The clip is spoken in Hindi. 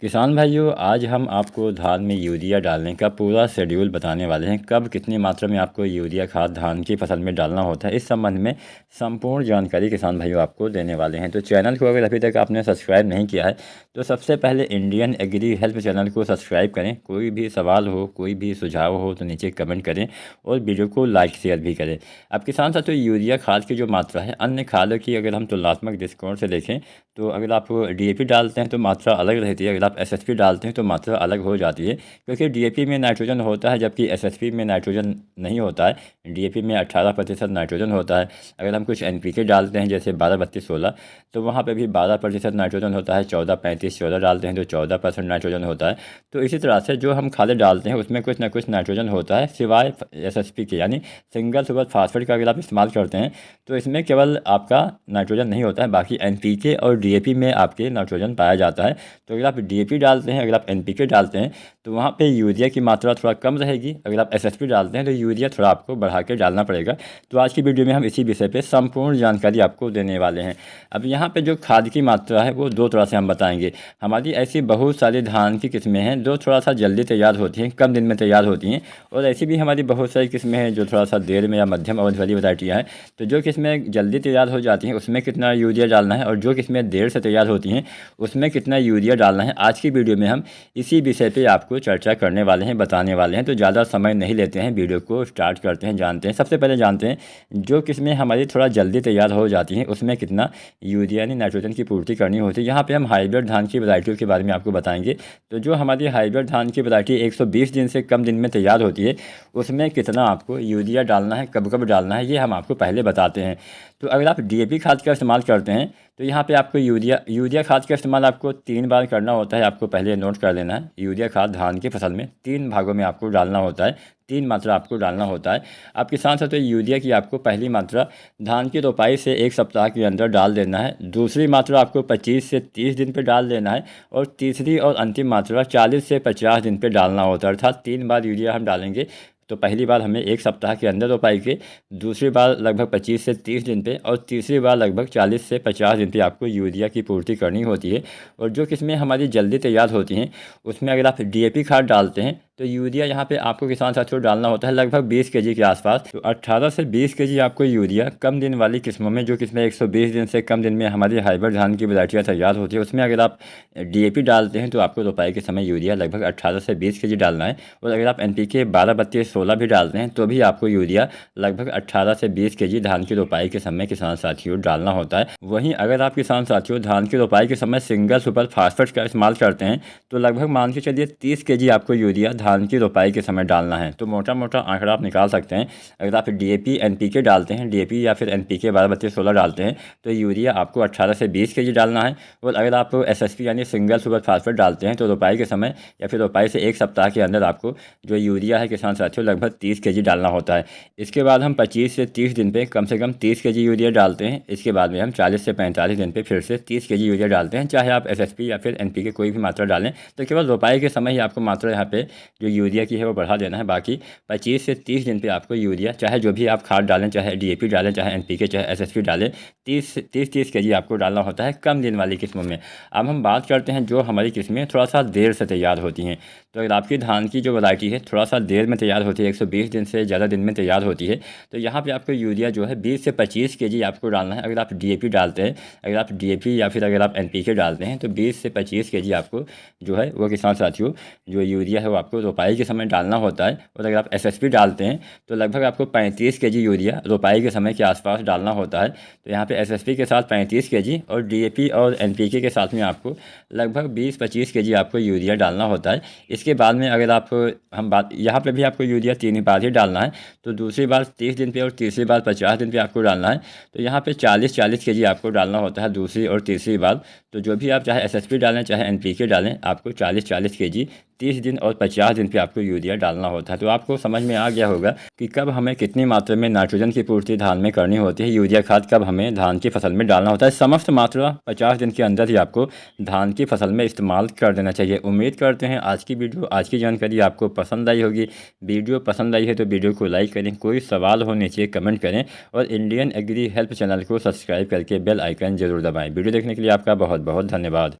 किसान भाइयों, आज हम आपको धान में यूरिया डालने का पूरा शेड्यूल बताने वाले हैं। कब कितनी मात्रा में आपको यूरिया खाद धान की फसल में डालना होता है, इस संबंध में संपूर्ण जानकारी किसान भाइयों आपको देने वाले हैं। तो चैनल को अगर अभी तक आपने सब्सक्राइब नहीं किया है तो सबसे पहले इंडियन एग्री हेल्प चैनल को सब्सक्राइब करें। कोई भी सवाल हो, कोई भी सुझाव हो तो नीचे कमेंट करें और वीडियो को लाइक शेयर भी करें। अब किसान साथियों, यूरिया खाद की जो मात्रा है अन्य खादों की अगर हम तुलनात्मक दृष्टिकोण से देखें तो अगर आप डीएपी डालते हैं तो मात्रा अलग रहती है, अगर आप एसएसपी डालते हैं तो मात्रा अलग हो जाती है, क्योंकि डीएपी में नाइट्रोजन होता है जबकि एसएसपी में नाइट्रोजन नहीं होता है। डीएपी में 18% नाइट्रोजन होता है। अगर हम कुछ एनपीके डालते हैं जैसे 12-32-16 तो वहाँ पे भी 12% नाइट्रोजन होता है। 14-35-14 डालते हैं तो 14% नाइट्रोजन होता है। तो इसी तरह से जो हम खादें डालते हैं उसमें कुछ ना कुछ नाइट्रोजन होता है, सिवाय एसएसपी के, यानी सिंगल सुपर फास्फेट का अगर आप इस्तेमाल करते हैं तो इसमें केवल आपका नाइट्रोजन नहीं होता है, बाकी एनपीके और डीएपी में आपके नाइट्रोजन पाया जाता है। तो अगर आप डीएपी डालते हैं, अगर आप एनपीके डालते हैं तो वहाँ पे यूरिया की मात्रा थोड़ा कम रहेगी। अगर आप एसएसपी डालते हैं तो यूरिया थोड़ा आपको बढ़ा के डालना पड़ेगा। तो आज की वीडियो में हम इसी विषय पे संपूर्ण जानकारी आपको देने वाले हैं। अब यहाँ पे जो खाद की मात्रा है वो दो तरह से हम बताएंगे। हमारी ऐसी बहुत सारी धान की किस्में हैं जो थोड़ा सा जल्दी तैयार होती हैं, कम दिन में तैयार होती हैं, और ऐसी भी हमारी बहुत सारी किस्में हैं जो थोड़ा सा देर में या मध्यम अवधि वाली वैरायटियाँ हैं। तो जो किस्में जल्दी तैयार हो जाती हैं उसमें कितना यूरिया डालना है और जो किस्में देर से तैयार होती हैं उसमें कितना यूरिया डालना है, आज की वीडियो में हम इसी विषय पे आपको चर्चा करने वाले हैं, बताने वाले हैं। तो ज़्यादा समय नहीं लेते हैं, वीडियो को स्टार्ट करते हैं, जानते हैं। सबसे पहले जानते हैं जो किस्में हमारी थोड़ा जल्दी तैयार हो जाती हैं उसमें कितना यूरिया यानी नाइट्रोजन की पूर्ति करनी होती है। यहाँ पे हम हाइब्रिड धान की वैरायटियों के बारे में आपको बताएंगे। तो जो हमारी हाइब्रिड धान की वैरायटी 120 दिन से कम दिन में तैयार होती है उसमें कितना आपको यूरिया डालना है, कब कब डालना है, ये हम आपको पहले बताते हैं। तो अगर आप डीएपी खाद का इस्तेमाल करते हैं तो यहाँ पे आपको यूरिया खाद का इस्तेमाल आपको 3 बार करना होता है। आपको पहले नोट कर लेना है, यूरिया खाद धान की फसल में 3 भागों में आपको डालना होता है, 3 मात्रा आपको डालना होता है। आपके साथ साथ यूरिया की आपको पहली मात्रा धान की रोपाई से 1 सप्ताह के अंदर डाल देना है। दूसरी मात्रा आपको 25 से 30 दिन पे डाल देना है और तीसरी और अंतिम मात्रा 40 से 50 दिन पे डालना होता है। अर्थात 3 बार यूरिया हम डालेंगे। तो पहली बार हमें 1 सप्ताह के अंदर रोपाई के, दूसरी बार लगभग 25 से 30 दिन पे और तीसरी बार लगभग 40 से 50 दिन पे आपको यूरिया की पूर्ति करनी होती है। और जो किस्में हमारी जल्दी तैयार होती हैं उसमें अगर आप डीएपी खाद डालते हैं तो यूरिया यहाँ पे आपको किसान साथियों डालना होता है लगभग 20 केजी के आसपास। तो 18 से 20 केजी आपको यूरिया कम दिन वाली किस्मों में, जो किस्में 120 दिन से कम दिन में हमारी हाइब्रिड धान की वैरायटियाँ तैयार होती है, उसमें अगर आप डीएपी डालते हैं तो आपको रोपाई के समय यूरिया लगभग 18 से 20 केजी डालना है। और अगर आप एनपीके 12-32-16 भी डालते हैं तो भी आपको यूरिया लगभग 18 से 20 केजी धान की रोपाई के समय किसान साथियों डालना होता है। वहीं अगर आप किसान साथियों धान की रोपाई के समय सिंगल सुपर फास्फेट का इस्तेमाल करते हैं तो लगभग मान के चलिए 30 केजी आपको यूरिया धान की रोपाई के समय डालना है। तो मोटा मोटा आंकड़ा आप निकाल सकते हैं। अगर आप डीएपी एनपीके डालते हैं, डीएपी या फिर एनपीके 12-32-16 डालते हैं तो यूरिया आपको 18 से 20 केजी डालना है। और अगर आप एसएसपी यानी सिंगल सुपर फास्फेट डालते हैं तो रोपाई के समय या फिर रोपाई से 1 सप्ताह के अंदर आपको जो यूरिया है किसान साथियों लगभग 30 केजी डालना होता है। इसके बाद हम 25 से 30 दिन पे कम से कम 30 केजी यूरिया डालते हैं। इसके बाद में हम 40 से 45 दिन पे फिर से 30 केजी यूरिया डालते हैं। चाहे आप एसएसपी या फिर एनपीके कोई भी मात्रा डालें, तो केवल रोपाई के समय ही आपको मात्रा यहाँ पे जो यूरिया की है वो बढ़ा देना है। बाकी 25 से 30 दिन पे आपको यूरिया, चाहे जो भी आप खाद डालें, चाहे डीएपी डालें, चाहे एनपीके, चाहे एसएसपी डालें, 30 केजी आपको डालना होता है कम दिन वाली किस्मों में। अब हम बात करते हैं जो हमारी किस्में थोड़ा सा देर से तैयार होती हैं। तो अगर आपकी धान की जो वैरायटी है थोड़ा सा देर में तैयार होती है, 120 दिन से ज़्यादा दिन में तैयार होती है, तो यहाँ पे आपको यूरिया जो है 20 से 25 केजी आपको डालना है। अगर आप डीएपी डालते हैं, अगर आप डीएपी या फिर अगर आप एनपीके डालते हैं तो 20 से 25 केजी आपको जो है वो किसान साथियों जो यूरिया है वो आपको रोपाई के समय डालना होता है। और अगर आप एसएसपी डालते हैं तो लगभग आपको 35 केजी यूरिया रोपाई के समय के आसपास डालना होता है। तो यहाँ पे एसएसपी के साथ 35 केजी और डीएपी और एनपीके के साथ में आपको लगभग 20-25 केजी आपको यूरिया डालना होता है। इसके बाद में अगर आप हम बात यहाँ पे भी आपको यूरिया 3 बार ही डालना है। तो दूसरी बार 30 दिन पे और तीसरी बार 50 दिन पे आपको डालना है। तो यहाँ पे 40-40 केजी आपको डालना होता है दूसरी और तीसरी बार। तो जो भी आप चाहे एसएसपी डालें चाहे एनपीके डालें, आपको 40-40 केजी 30 दिन और 50 दिन पे आपको यूरिया डालना होता है। तो आपको समझ में आ गया होगा कि कब हमें कितनी मात्रा में नाइट्रोजन की पूर्ति धान में करनी होती है, यूरिया खाद कब हमें धान की फसल में डालना होता है। समस्त मात्रा 50 दिन के अंदर ही आपको धान की फसल में इस्तेमाल कर देना चाहिए। उम्मीद करते हैं आज की वीडियो, आज की जानकारी आपको पसंद आई होगी। वीडियो पसंद आई है तो वीडियो को लाइक करें, कोई सवाल हो नीचे कमेंट करें और इंडियन एग्री हेल्प चैनल को सब्सक्राइब करके बेल आइकन जरूर दबाएँ। वीडियो देखने के लिए आपका बहुत बहुत धन्यवाद।